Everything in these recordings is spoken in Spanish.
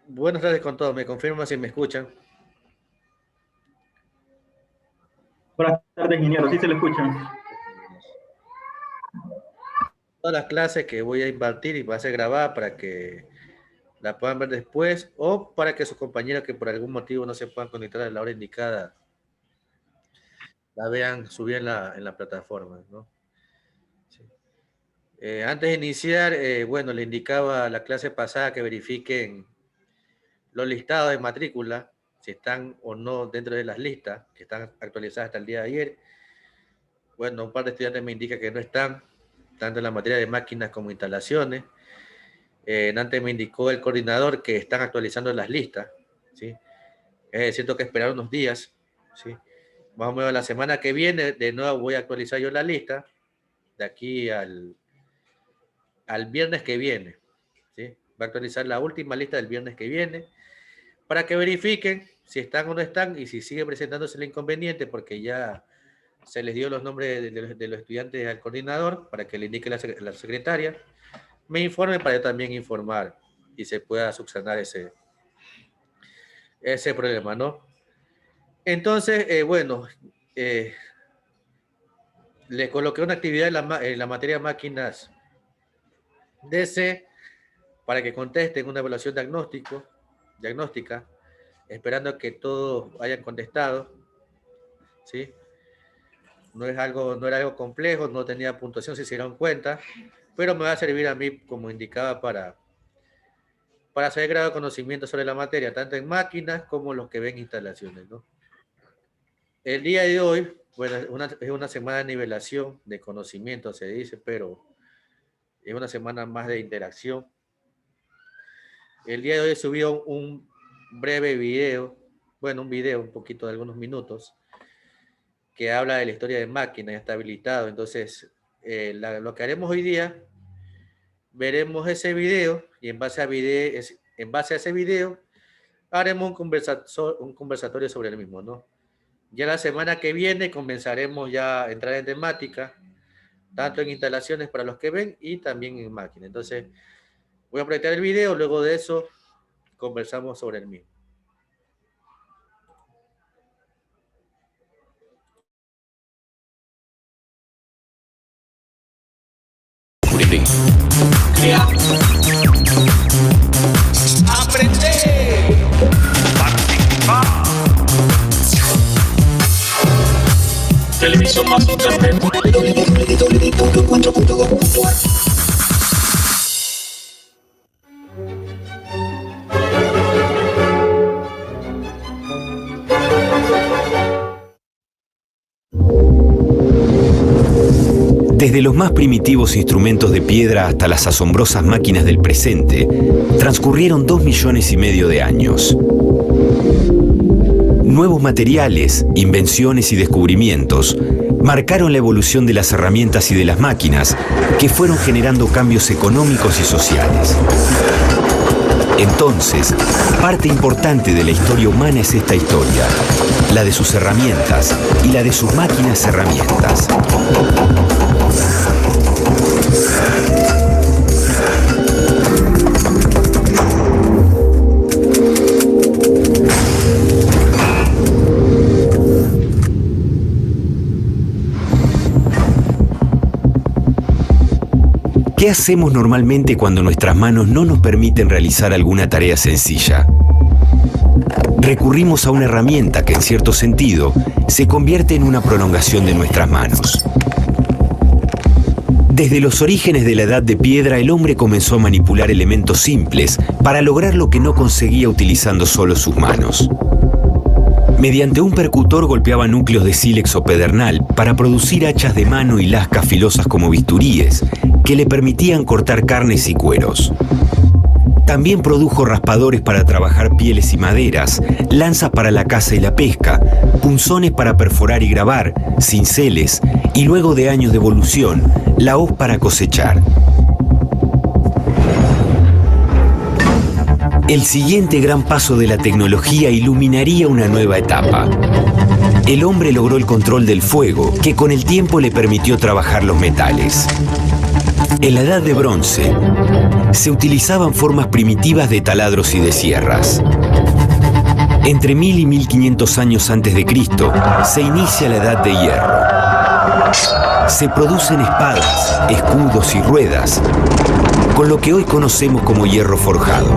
Buenas tardes con todos. ¿Me confirman si me escuchan? Buenas tardes, ingeniero. Sí se le escucha. Todas las clases que voy a impartir y va a ser grabada para que la puedan ver después o para que sus compañeros que por algún motivo no se puedan conectar a la hora indicada la vean subir en la plataforma, ¿no? Sí. Antes de iniciar, bueno, le indicaba a la clase pasada que verifiquen los listados de matrícula, si están o no dentro de las listas que están actualizadas hasta el día de ayer. Bueno, un par de estudiantes me indican que no están, tanto en la materia de máquinas como instalaciones. Antes me indicó el coordinador que están actualizando las listas, ¿sí? Siento que esperar unos días, ¿sí? Más o menos la semana que viene, de nuevo voy a actualizar yo la lista, de aquí al viernes que viene, ¿sí? Va a actualizar la última lista del viernes que viene, para que verifiquen si están o no están y si sigue presentándose el inconveniente, porque ya se les dio los nombres de los estudiantes al coordinador, para que le indique la secretaria, me informe para yo también informar y se pueda subsanar ese problema, ¿no? Entonces, bueno, le coloqué una actividad en la materia máquinas DC para que contesten una evaluación diagnóstica, esperando que todos hayan contestado, ¿sí? No era algo complejo, no tenía puntuación, si se dieron cuenta, pero me va a servir a mí, como indicaba, para hacer grado de conocimiento sobre la materia, tanto en máquinas como los que ven instalaciones, ¿no? El día de hoy, bueno, es una semana de nivelación, de conocimiento, se dice, pero es una semana más de interacción. El día de hoy he subido un breve video, bueno, un video, un poquito de algunos minutos, que habla de la historia de máquinas, ya está habilitado. Entonces, lo que haremos hoy día, veremos ese video y en base a ese video haremos un conversatorio sobre el mismo, ¿no? Ya la semana que viene comenzaremos ya a entrar en temática, tanto en instalaciones para los que ven y también en máquinas. Entonces, voy a proyectar el video, luego de eso conversamos sobre el mismo. Aprender. Participar. Televisión más internet. Desde los más primitivos instrumentos de piedra hasta las asombrosas máquinas del presente, transcurrieron 2,5 millones de años. Nuevos materiales, invenciones y descubrimientos marcaron la evolución de las herramientas y de las máquinas, que fueron generando cambios económicos y sociales. Entonces, parte importante de la historia humana es esta historia, la de sus herramientas y la de sus máquinas herramientas. ¿Qué hacemos normalmente cuando nuestras manos no nos permiten realizar alguna tarea sencilla? Recurrimos a una herramienta que, en cierto sentido, se convierte en una prolongación de nuestras manos. Desde los orígenes de la Edad de Piedra, el hombre comenzó a manipular elementos simples para lograr lo que no conseguía utilizando solo sus manos. Mediante un percutor golpeaba núcleos de sílex o pedernal para producir hachas de mano y lascas filosas como bisturíes, que le permitían cortar carnes y cueros. También produjo raspadores para trabajar pieles y maderas, lanzas para la caza y la pesca, punzones para perforar y grabar, cinceles y, luego de años de evolución, la hoz para cosechar. El siguiente gran paso de la tecnología iluminaría una nueva etapa. El hombre logró el control del fuego, que con el tiempo le permitió trabajar los metales. En la Edad de Bronce, se utilizaban formas primitivas de taladros y de sierras. Entre 1000 y 1500 años antes de Cristo, se inicia la Edad de Hierro. Se producen espadas, escudos y ruedas, con lo que hoy conocemos como hierro forjado.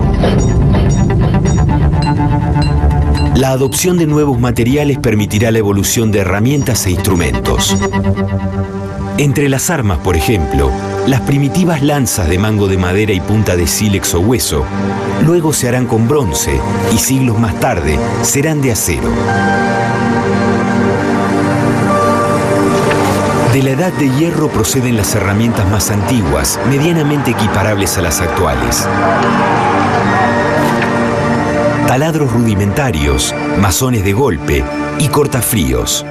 La adopción de nuevos materiales permitirá la evolución de herramientas e instrumentos. Entre las armas, por ejemplo, las primitivas lanzas de mango de madera y punta de sílex o hueso, luego se harán con bronce y siglos más tarde serán de acero. De la Edad de Hierro proceden las herramientas más antiguas, medianamente equiparables a las actuales. Taladros rudimentarios, mazones de golpe y cortafríos.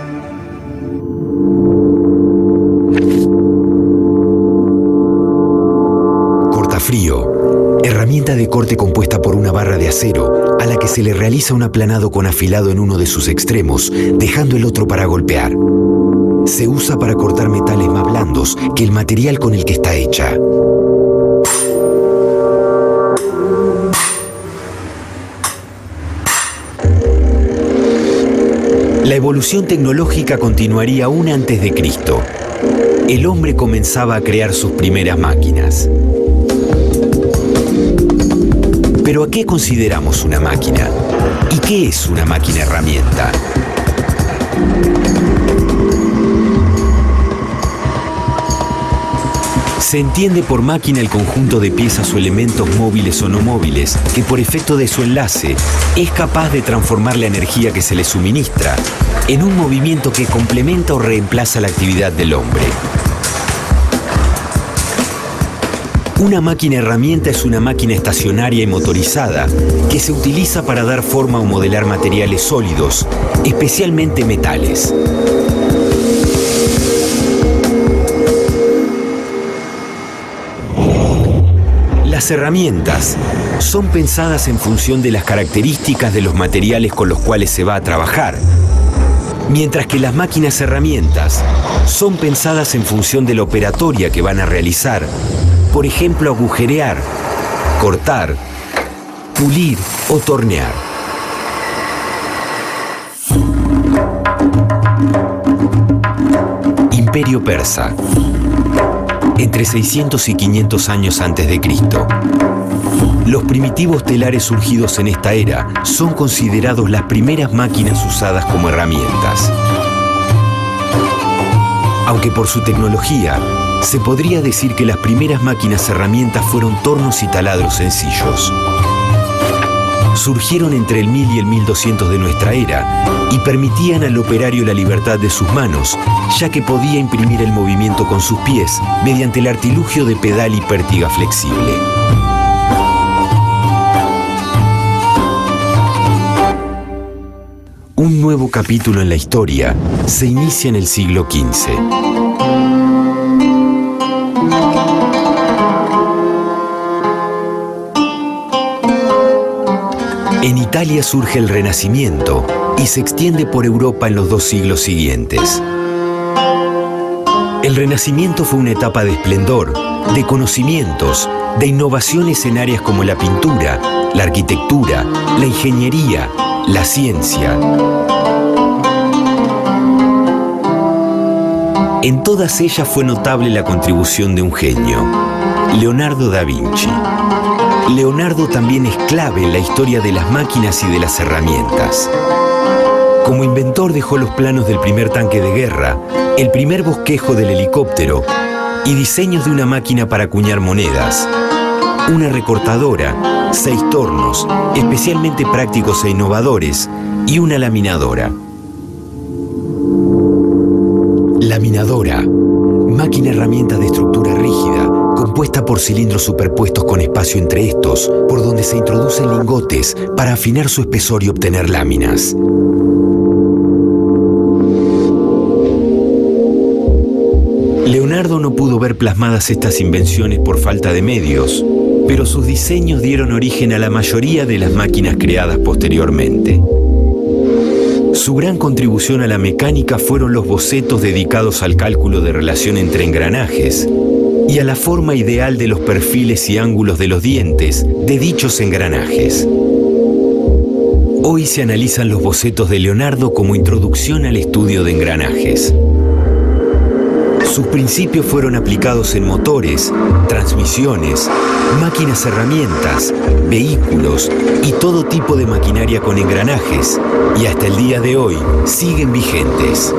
Cortafrío, herramienta de corte compuesta por una barra de acero a la que se le realiza un aplanado con afilado en uno de sus extremos, dejando el otro para golpear. Se usa para cortar metales más blandos que el material con el que está hecha. La evolución tecnológica continuaría aún antes de Cristo. El hombre comenzaba a crear sus primeras máquinas. ¿Pero a qué consideramos una máquina? ¿Y qué es una máquina herramienta? Se entiende por máquina el conjunto de piezas o elementos móviles o no móviles que por efecto de su enlace es capaz de transformar la energía que se le suministra en un movimiento que complementa o reemplaza la actividad del hombre. Una máquina herramienta es una máquina estacionaria y motorizada que se utiliza para dar forma o modelar materiales sólidos, especialmente metales. Las herramientas son pensadas en función de las características de los materiales con los cuales se va a trabajar, mientras que las máquinas herramientas son pensadas en función de la operatoria que van a realizar, por ejemplo, agujerear, cortar, pulir o tornear. Imperio Persa. Entre 600 y 500 años antes de Cristo. Los primitivos telares surgidos en esta era son considerados las primeras máquinas usadas como herramientas. Aunque por su tecnología, se podría decir que las primeras máquinas herramientas fueron tornos y taladros sencillos. Surgieron entre el 1000 y el 1200 de nuestra era y permitían al operario la libertad de sus manos, ya que podía imprimir el movimiento con sus pies mediante el artilugio de pedal y pértiga flexible. Un nuevo capítulo en la historia se inicia en el siglo XV. En Italia surge el Renacimiento y se extiende por Europa en los 2 siglos siguientes. El Renacimiento fue una etapa de esplendor, de conocimientos, de innovaciones en áreas como la pintura, la arquitectura, la ingeniería, la ciencia. En todas ellas fue notable la contribución de un genio, Leonardo da Vinci. Leonardo también es clave en la historia de las máquinas y de las herramientas. Como inventor dejó los planos del primer tanque de guerra, el primer bosquejo del helicóptero y diseños de una máquina para acuñar monedas, una recortadora, 6 tornos, especialmente prácticos e innovadores, y una laminadora. Laminadora, máquina herramienta de estructura rígida, compuesta por cilindros superpuestos con espacio entre estos, por donde se introducen lingotes para afinar su espesor y obtener láminas. Leonardo no pudo ver plasmadas estas invenciones por falta de medios, pero sus diseños dieron origen a la mayoría de las máquinas creadas posteriormente. Su gran contribución a la mecánica fueron los bocetos dedicados al cálculo de relación entre engranajes, y a la forma ideal de los perfiles y ángulos de los dientes de dichos engranajes. Hoy se analizan los bocetos de Leonardo como introducción al estudio de engranajes. Sus principios fueron aplicados en motores, transmisiones, máquinas herramientas, vehículos y todo tipo de maquinaria con engranajes, y hasta el día de hoy siguen vigentes.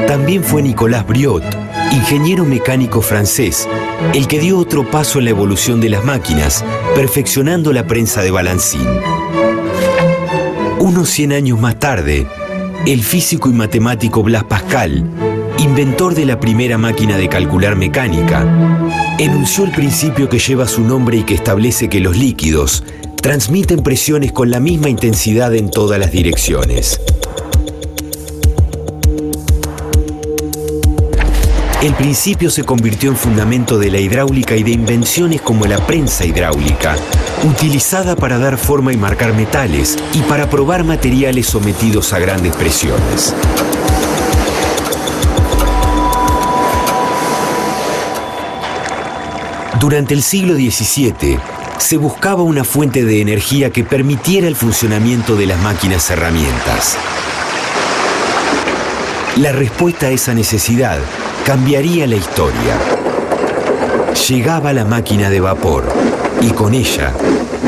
También fue Nicolas Briot, ingeniero mecánico francés, el que dio otro paso en la evolución de las máquinas, perfeccionando la prensa de balancín. Unos 100 años más tarde, el físico y matemático Blaise Pascal, inventor de la primera máquina de calcular mecánica, enunció el principio que lleva su nombre y que establece que los líquidos transmiten presiones con la misma intensidad en todas las direcciones. El principio se convirtió en fundamento de la hidráulica y de invenciones como la prensa hidráulica, utilizada para dar forma y marcar metales y para probar materiales sometidos a grandes presiones. Durante el siglo XVII, se buscaba una fuente de energía que permitiera el funcionamiento de las máquinas herramientas. La respuesta a esa necesidad cambiaría la historia. Llegaba la máquina de vapor y con ella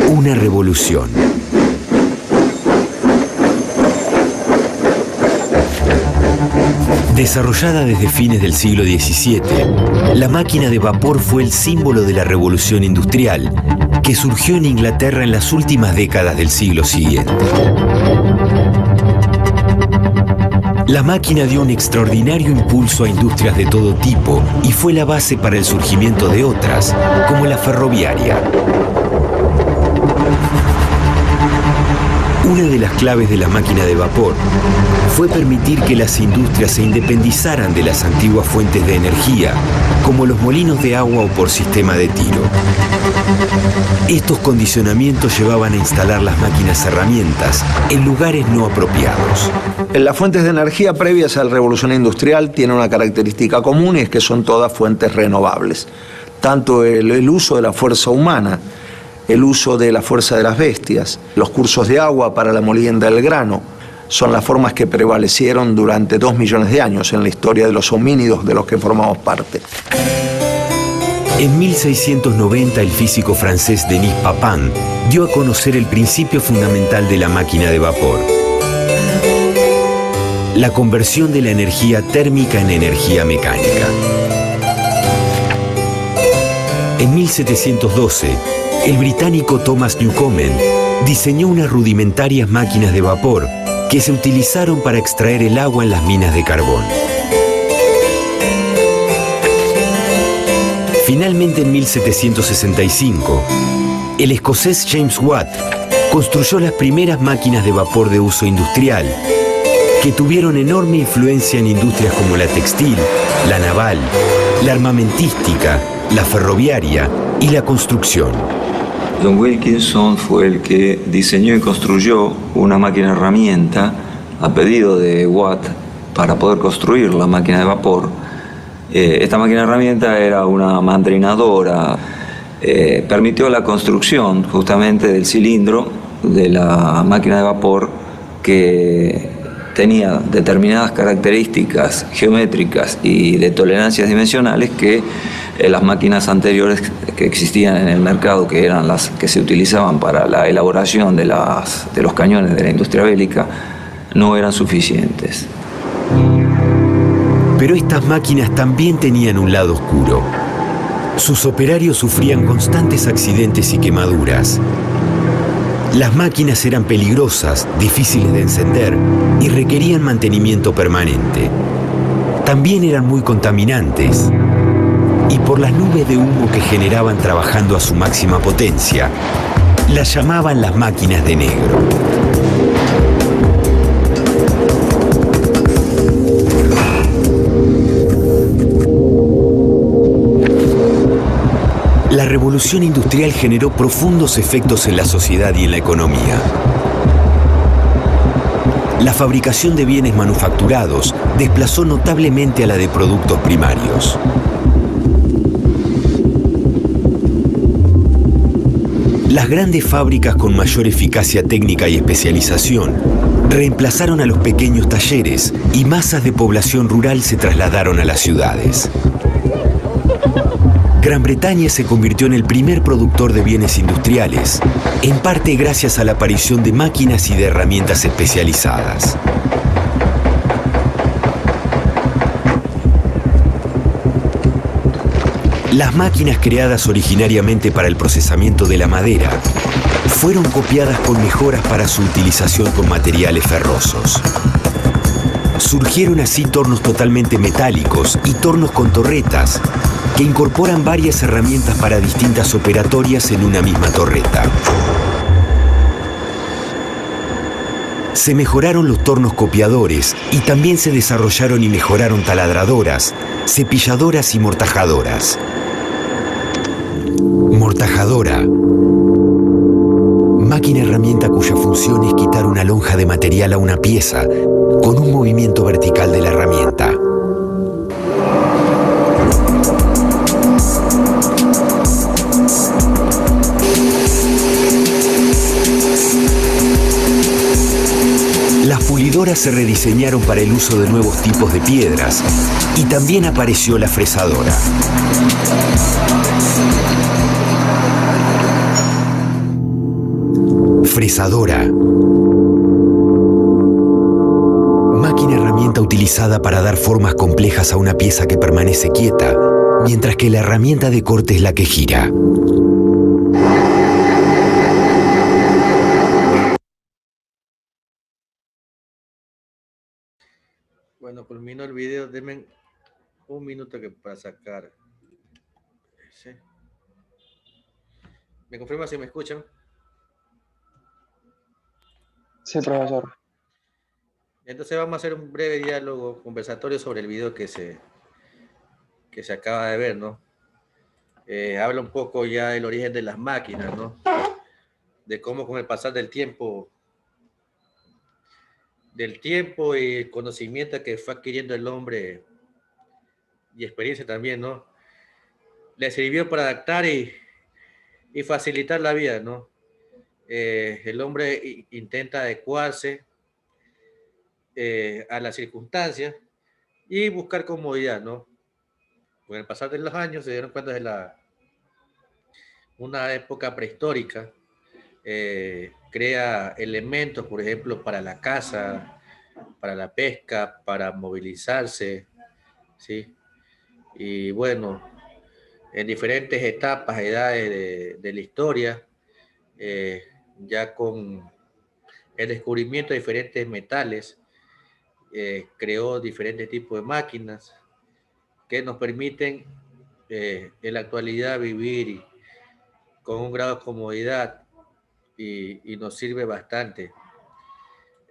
una revolución. Desarrollada desde fines del siglo XVII, la máquina de vapor fue el símbolo de la revolución industrial que surgió en Inglaterra en las últimas décadas del siglo siguiente. La máquina dio un extraordinario impulso a industrias de todo tipo y fue la base para el surgimiento de otras, como la ferroviaria. Una de las claves de la máquina de vapor fue permitir que las industrias se independizaran de las antiguas fuentes de energía, como los molinos de agua o por sistema de tiro. Estos condicionamientos llevaban a instalar las máquinas herramientas en lugares no apropiados. Las fuentes de energía previas a la revolución industrial tienen una característica común y es que son todas fuentes renovables. Tanto el uso de la fuerza humana, el uso de la fuerza de las bestias, los cursos de agua para la molienda del grano, son las formas que prevalecieron durante 2 millones de años en la historia de los homínidos de los que formamos parte. En 1690 el físico francés Denis Papin dio a conocer el principio fundamental de la máquina de vapor: la conversión de la energía térmica en energía mecánica. En 1712, el británico Thomas Newcomen diseñó unas rudimentarias máquinas de vapor que se utilizaron para extraer el agua en las minas de carbón. Finalmente, en 1765, el escocés James Watt construyó las primeras máquinas de vapor de uso industrial, que tuvieron enorme influencia en industrias como la textil, la naval, la armamentística, la ferroviaria y la construcción. John Wilkinson fue el que diseñó y construyó una máquina herramienta a pedido de Watt para poder construir la máquina de vapor. Esta máquina herramienta era una mandrinadora, permitió la construcción justamente del cilindro de la máquina de vapor, que tenía determinadas características geométricas y de tolerancias dimensionales que las máquinas anteriores que existían en el mercado, que eran las que se utilizaban para la elaboración de los cañones de la industria bélica, no eran suficientes. Pero estas máquinas también tenían un lado oscuro. Sus operarios sufrían constantes accidentes y quemaduras. Las máquinas eran peligrosas, difíciles de encender y requerían mantenimiento permanente. También eran muy contaminantes. Y por las nubes de humo que generaban trabajando a su máxima potencia, las llamaban las máquinas de negro. La revolución industrial generó profundos efectos en la sociedad y en la economía. La fabricación de bienes manufacturados desplazó notablemente a la de productos primarios. Las grandes fábricas con mayor eficacia técnica y especialización reemplazaron a los pequeños talleres y masas de población rural se trasladaron a las ciudades. Gran Bretaña se convirtió en el primer productor de bienes industriales, en parte gracias a la aparición de máquinas y de herramientas especializadas. Las máquinas creadas originariamente para el procesamiento de la madera fueron copiadas con mejoras para su utilización con materiales ferrosos. Surgieron así tornos totalmente metálicos y tornos con torretas que incorporan varias herramientas para distintas operatorias en una misma torreta. Se mejoraron los tornos copiadores y también se desarrollaron y mejoraron taladradoras, cepilladoras y mortajadoras. Mortajadora. Máquina herramienta cuya función es quitar una lonja de material a una pieza con un movimiento vertical de la herramienta. Las pulidoras se rediseñaron para el uso de nuevos tipos de piedras y también apareció la fresadora. Fresadora. Máquina herramienta utilizada para dar formas complejas a una pieza que permanece quieta, mientras que la herramienta de corte es la que gira. Bueno, culminó el video. Denme un minuto para sacar. ¿Sí? ¿Me confirma si me escuchan? Sí, profesor. Entonces vamos a hacer un breve diálogo conversatorio sobre el video que se acaba de ver, ¿no? Habla un poco ya del origen de las máquinas, ¿no? De cómo con el pasar del tiempo y el conocimiento que fue adquiriendo el hombre y experiencia también, ¿no? Le sirvió para adaptar y facilitar la vida, ¿no? El hombre intenta adecuarse a las circunstancias y buscar comodidad, ¿no? Con el pasar de los años se dieron cuenta de una época prehistórica, crea elementos, por ejemplo, para la caza, para la pesca, para movilizarse, ¿sí? Y bueno, en diferentes etapas, edades de la historia, ya con el descubrimiento de diferentes metales, creó diferentes tipos de máquinas que nos permiten en la actualidad vivir con un grado de comodidad y nos sirve bastante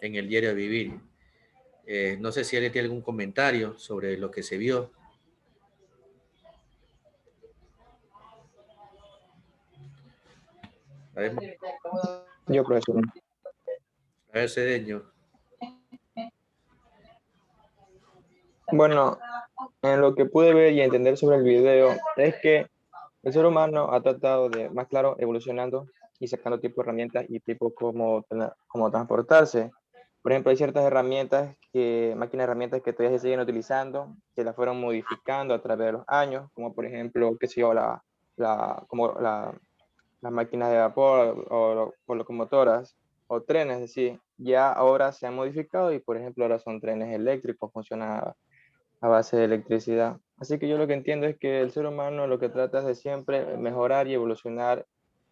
en el diario de vivir. No sé si alguien tiene algún comentario sobre lo que se vio. A ver, Yo, profesor. Cedeño. Bueno, en lo que pude ver y entender sobre el video es que el ser humano ha tratado de, más claro, evolucionando y sacando tipo de herramientas y tipo cómo transportarse. Por ejemplo, hay ciertas herramientas, máquinas herramientas que todavía se siguen utilizando, que las fueron modificando a través de los años, como por ejemplo, qué sé yo, las máquinas de vapor o locomotoras o trenes, es decir, ya ahora se han modificado y por ejemplo ahora son trenes eléctricos, funcionan a base de electricidad. Así que yo lo que entiendo es que el ser humano lo que trata es de siempre mejorar y evolucionar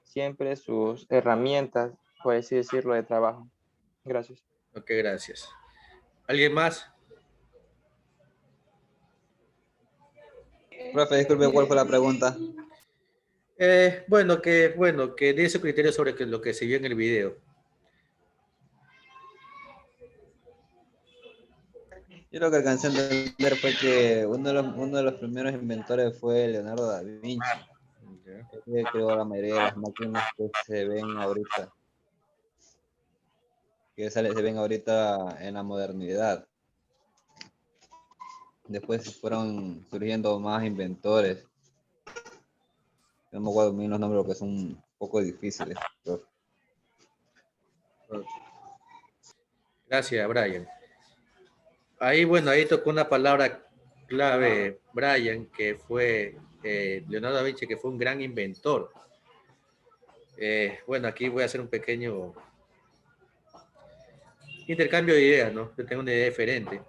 siempre sus herramientas, por así decirlo, de trabajo. Gracias. Ok, gracias. ¿Alguien más? Profe, disculpe, ¿cuál fue la pregunta? Bueno, que dé su criterio sobre lo que se vio en el video. Yo lo que alcancé a entender fue que uno de los primeros inventores fue Leonardo da Vinci. Él creó la mayoría de las máquinas que se ven ahorita. Se ven ahorita en la modernidad. después fueron surgiendo más inventores. No me acuerdo bien los nombres porque son un poco difíciles. Pero Gracias, Brian. Ahí, bueno, ahí tocó una palabra clave, Brian, que fue Leonardo da Vinci, que fue un gran inventor. Bueno, aquí voy a hacer un pequeño intercambio de ideas, ¿no? Yo tengo una idea diferente.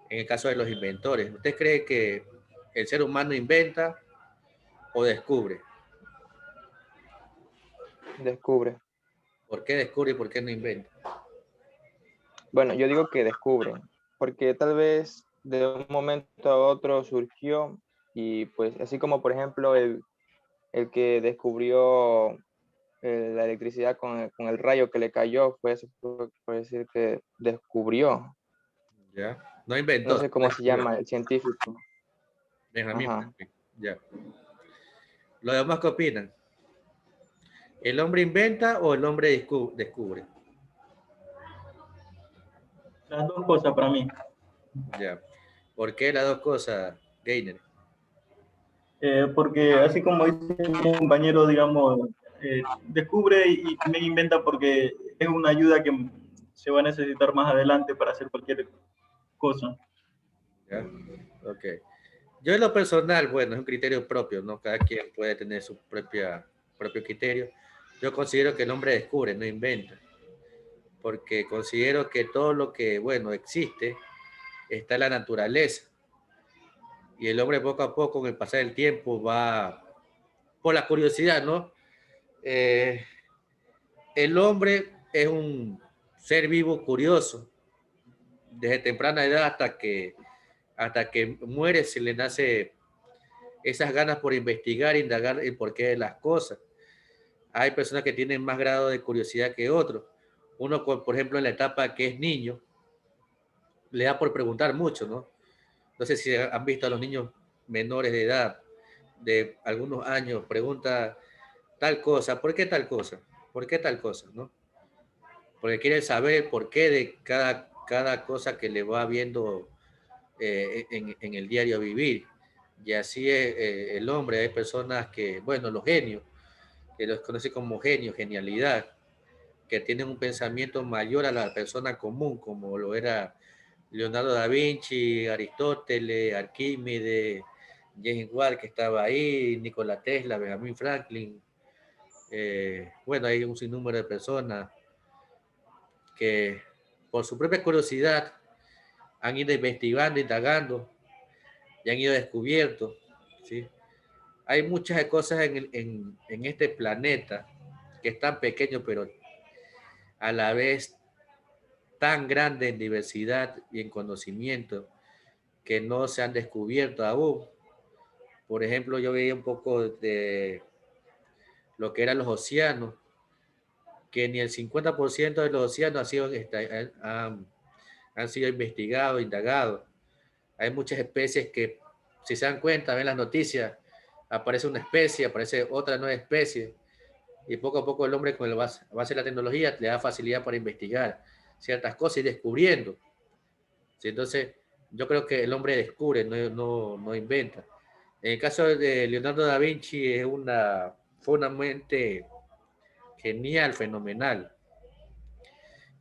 En el caso de los inventores, ¿usted cree que el ser humano inventa o descubre? Descubre. ¿Por qué descubre y por qué no inventa? Bueno, yo digo que descubre, porque tal vez de un momento a otro surgió y pues así como por ejemplo el que descubrió la electricidad con el rayo que le cayó, pues puede decir que descubrió. ¿Ya? No inventó. No sé cómo se llama el científico. Benjamín Ajá. Franklin. Ya. ¿Los demás qué opinan? ¿El hombre inventa o el hombre descubre? Las dos cosas para mí. Ya. ¿Por qué las dos cosas, Gainer? Porque así como dice mi compañero, digamos, descubre y también inventa porque es una ayuda que se va a necesitar más adelante para hacer cualquier cosa. ¿Ya? Ok. Yo en lo personal, bueno, es un criterio propio, ¿no? Cada quien puede tener su propio criterio. Yo considero que el hombre descubre, no inventa. Porque considero que todo lo que, bueno, existe, está en la naturaleza. Y el hombre poco a poco, con el pasar del tiempo, va, por la curiosidad, ¿no? Eh, el hombre es un ser vivo curioso. Desde temprana edad hasta que muere se le nace esas ganas por investigar, indagar el porqué de las cosas. Hay personas que tienen más grado de curiosidad que otros. Uno, por ejemplo, en la etapa que es niño, le da por preguntar mucho, ¿no? No sé si han visto a los niños menores de edad, de algunos años, pregunta tal cosa, ¿por qué tal cosa? ¿Por qué tal cosa? ¿No? Porque quieren saber el porqué de cada cosa que le va viendo en el diario vivir. Y así es el hombre. Hay personas que, bueno, los genios, que los conoce como genio, genialidad, que tienen un pensamiento mayor a la persona común, como lo era Leonardo da Vinci, Aristóteles, Arquímedes, James Watt, que estaba ahí, Nikola Tesla, Benjamin Franklin. Bueno, hay un sinnúmero de personas que por su propia curiosidad han ido investigando, indagando y han ido descubierto, ¿sí? Hay muchas cosas en este planeta que están pequeños, pero a la vez tan grandes en diversidad y en conocimiento que no se han descubierto aún. Por ejemplo, yo veía un poco de lo que eran los océanos, que ni el 50% de los océanos han sido investigados, indagados. Hay muchas especies que, si se dan cuenta, ven las noticias, aparece una especie, aparece otra nueva especie, y poco a poco el hombre con el avance de la tecnología le da facilidad para investigar ciertas cosas y descubriendo. ¿Sí? Entonces, yo creo que el hombre descubre, no inventa. En el caso de Leonardo da Vinci, fue una mente genial, fenomenal,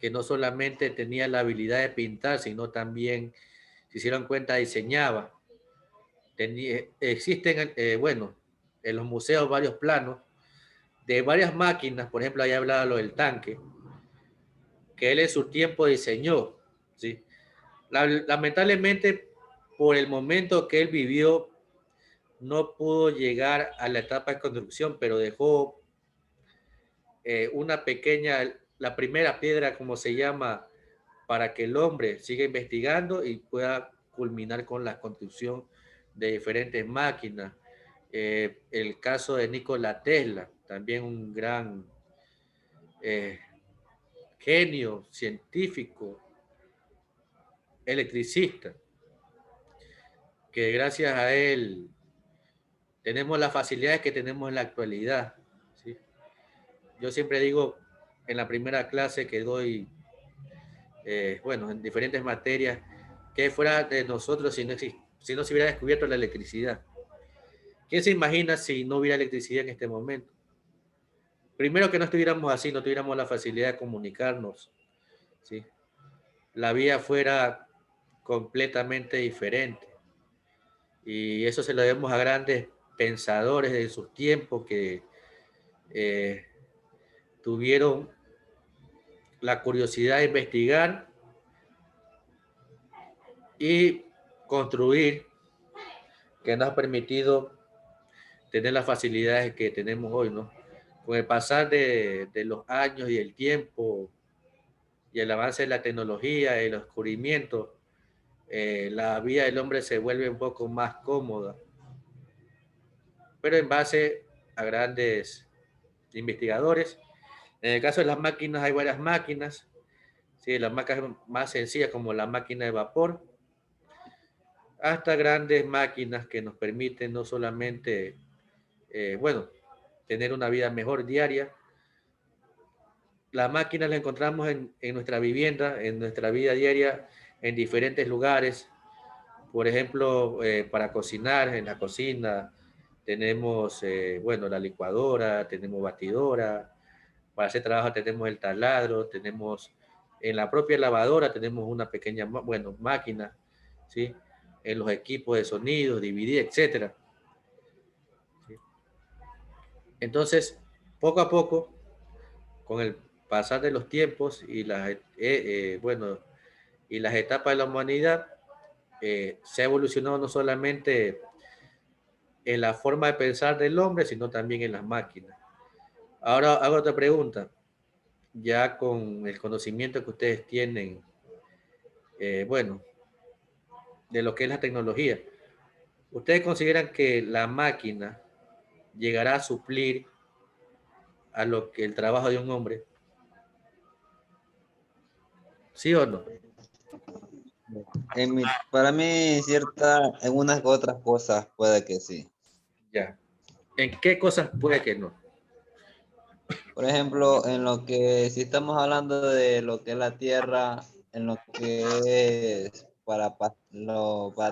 que no solamente tenía la habilidad de pintar, sino también, si se dieron cuenta, diseñaba. Existen, bueno, en los museos varios planos de varias máquinas, por ejemplo, ahí hablaba lo del tanque, que él en su tiempo diseñó, ¿sí? Lamentablemente, por el momento que él vivió, no pudo llegar a la etapa de construcción, pero dejó una pequeña, la primera piedra, como se llama, para que el hombre siga investigando y pueda culminar con la construcción de diferentes máquinas. El caso de Nikola Tesla, también un gran genio científico, electricista, que gracias a él tenemos las facilidades que tenemos en la actualidad, ¿sí? Yo siempre digo en la primera clase que doy, bueno, en diferentes materias, que fuera de nosotros si no si no se hubiera descubierto la electricidad. ¿Quién se imagina si no hubiera electricidad en este momento? Primero que no estuviéramos así, no tuviéramos la facilidad de comunicarnos, ¿sí? La vida fuera completamente diferente. Y eso se lo debemos a grandes pensadores de sus tiempos que tuvieron la curiosidad de investigar y construir, que nos ha permitido tener las facilidades que tenemos hoy, ¿no? Con el pasar de los años y el tiempo y el avance de la tecnología, el descubrimiento, la vida del hombre se vuelve un poco más cómoda, pero en base a grandes investigadores. En el caso de las máquinas hay varias máquinas, ¿sí? Las máquinas más sencillas como la máquina de vapor, hasta grandes máquinas que nos permiten no solamente, bueno, tener una vida mejor diaria. Las máquinas las encontramos en nuestra vivienda, en nuestra vida diaria, en diferentes lugares. Por ejemplo, para cocinar, en la cocina, tenemos, bueno, la licuadora, tenemos batidora. Para hacer trabajo tenemos el taladro, tenemos en la propia lavadora, tenemos una pequeña, bueno, máquina, ¿sí? En los equipos de sonido, DVD, etcétera. ¿Sí? Entonces, poco a poco, con el pasar de los tiempos y bueno, y las etapas de la humanidad, se ha evolucionado no solamente en la forma de pensar del hombre, sino también en las máquinas. Ahora hago otra pregunta, ya con el conocimiento que ustedes tienen, bueno, de lo que es la tecnología. ¿Ustedes consideran que la máquina llegará a suplir a lo que el trabajo de un hombre? ¿Sí o no? Para mí, en unas u otras cosas puede que sí. Ya. ¿En qué cosas puede que no? Por ejemplo, si estamos hablando de lo que es la tierra, en lo que es para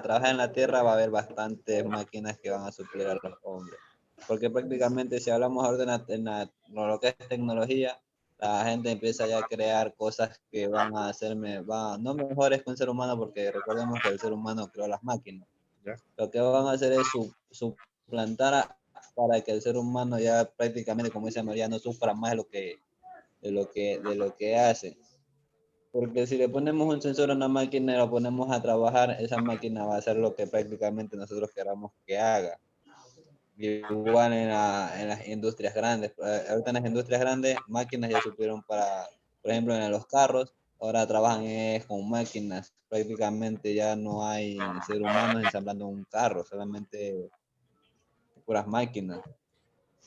trabajar en la tierra va a haber bastantes máquinas que van a suplir a los hombres. Porque prácticamente si hablamos ahora lo que es tecnología, la gente empieza ya a crear cosas que van a hacerme, no mejores que un ser humano, porque recordemos que el ser humano creó las máquinas. ¿Ya? Lo que van a hacer es suplantar para que el ser humano ya prácticamente, como dice María, no sufra más de lo que hace. Porque si le ponemos un sensor a una máquina y lo ponemos a trabajar, esa máquina va a hacer lo que prácticamente nosotros queramos que haga. Igual en las industrias grandes. Ahorita en las industrias grandes, máquinas ya supieron por ejemplo, en los carros, ahora trabajan con máquinas. Prácticamente ya no hay ser humanos ensamblando un carro, solamente puras máquinas.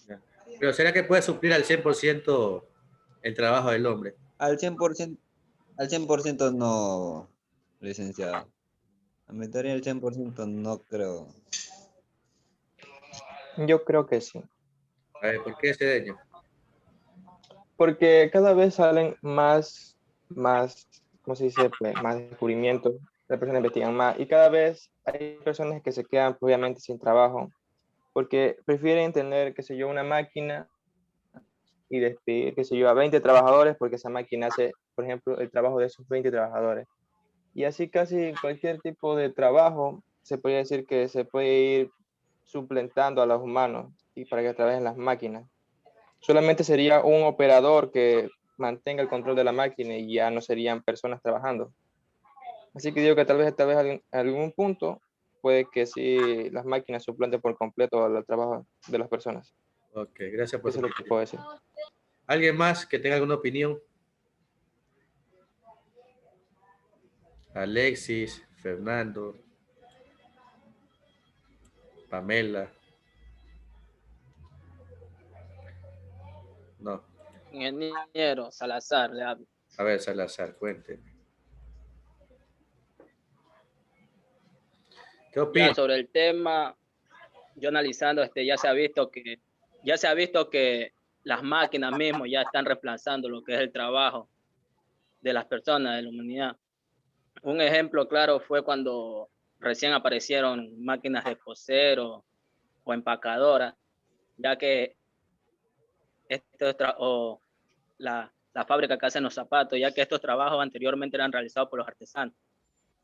Ya. Pero ¿será que puede suplir al 100% el trabajo del hombre? Al 100% no, licenciado. A mi teoría el 100% no creo. Yo creo que sí. A ver, ¿por qué ese daño? Porque cada vez salen más, ¿cómo se dice? Pues, más descubrimientos, las personas investigan más y cada vez hay personas que se quedan pues, obviamente sin trabajo porque prefieren tener, qué sé yo, una máquina y despedir, qué sé yo, a 20 trabajadores porque esa máquina hace, por ejemplo, el trabajo de esos 20 trabajadores. Y así casi cualquier tipo de trabajo se puede decir que se puede ir suplantando a los humanos y para que trabajen las máquinas. Solamente sería un operador que mantenga el control de la máquina y ya no serían personas trabajando. Así que digo que tal vez en algún punto puede que sí las máquinas suplanten por completo el trabajo de las personas. Ok, gracias por Eso su es lo que puedo decir. ¿Alguien más que tenga alguna opinión? Alexis, Fernando, Pamela. No. Ingeniero Salazar, le hablo. A ver, Salazar, cuénteme. ¿Qué Ya opinas? sobre el tema, yo analizando, ya se ha visto que las máquinas mismas ya están reemplazando lo que es el trabajo de las personas, de la humanidad. Un ejemplo claro fue cuando recién aparecieron máquinas de coser o empacadoras, ya que la fábrica que hacen los zapatos, ya que estos trabajos anteriormente eran realizados por los artesanos,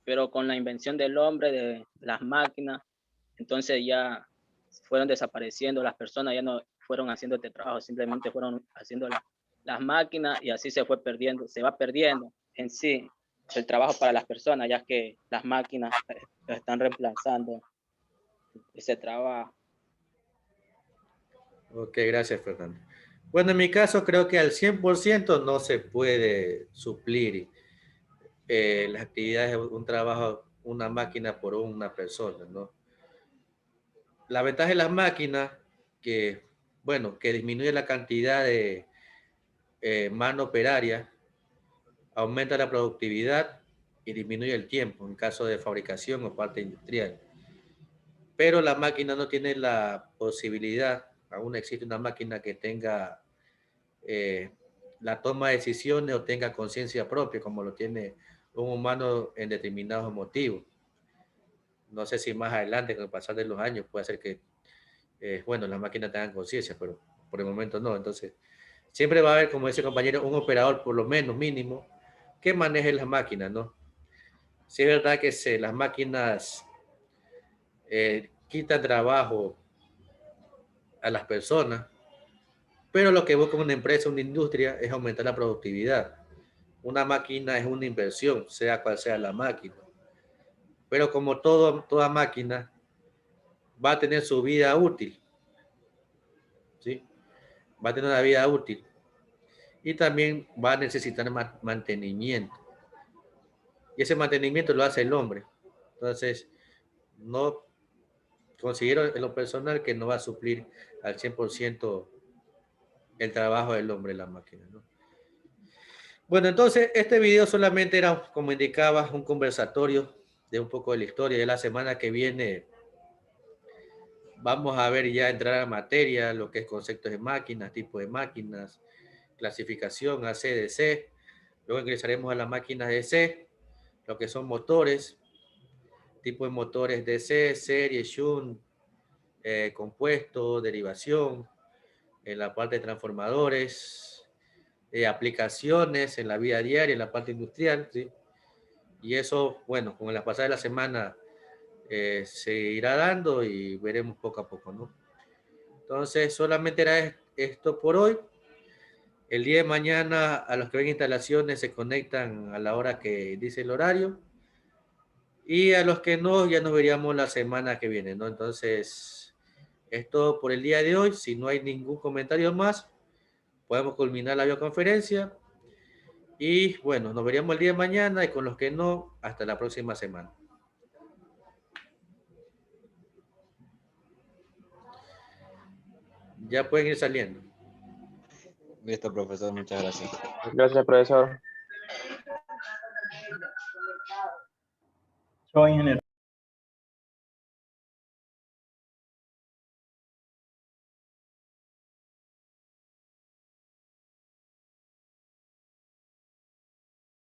pero con la invención del hombre, de las máquinas, entonces ya fueron desapareciendo, las personas ya no fueron haciendo este trabajo, simplemente fueron haciendo las máquinas y así se fue perdiendo, se va perdiendo en sí el trabajo para las personas, ya que las máquinas están reemplazando ese trabajo. Ok, gracias, Fernando. Bueno, en mi caso creo que al 100% no se puede suplir las actividades, un trabajo, una máquina por una persona, ¿no? La ventaja de las máquinas, que, bueno, que disminuye la cantidad de mano operaria, aumenta la productividad y disminuye el tiempo en caso de fabricación o parte industrial. Pero la máquina no tiene la posibilidad, aún existe una máquina que tenga la toma de decisiones o tenga conciencia propia, como lo tiene un humano en determinados motivos. No sé si más adelante, con el pasar de los años, puede ser que, bueno, las máquinas tengan conciencia, pero por el momento no. Entonces, siempre va a haber, como dice el compañero, un operador por lo menos mínimo que maneje las máquinas, ¿no? Sí es verdad que las máquinas quitan trabajo a las personas, pero lo que busca una empresa, una industria, es aumentar la productividad. Una máquina es una inversión, sea cual sea la máquina. Pero como toda máquina va a tener su vida útil, ¿sí? Va a tener una vida útil. Y también va a necesitar mantenimiento. Y ese mantenimiento lo hace el hombre. Entonces, no considero en lo personal que no va a suplir al 100% el trabajo del hombre en la máquina, ¿no? Bueno, entonces este video solamente era, como indicaba, un conversatorio de un poco de la historia. De la semana que viene vamos a ver ya entrar a materia, lo que es conceptos de máquinas, tipo de máquinas, clasificación AC, DC. Luego ingresaremos a las máquinas DC, lo que son motores, tipo de motores DC, serie, shunt, compuesto, derivación, en la parte de transformadores, aplicaciones en la vida diaria, en la parte industrial, ¿sí? Y eso, bueno, con la pasada de la semana se irá dando y veremos poco a poco, ¿no? Entonces, solamente era esto por hoy. El día de mañana, a los que ven instalaciones, se conectan a la hora que dice el horario. Y a los que no, ya nos veríamos la semana que viene, ¿no? Entonces, es todo por el día de hoy. Si no hay ningún comentario más, podemos culminar la videoconferencia. Y bueno, nos veríamos el día de mañana y con los que no, hasta la próxima semana. Ya pueden ir saliendo. Listo, profesor, muchas gracias. Gracias, profesor. Chao, ingeniero.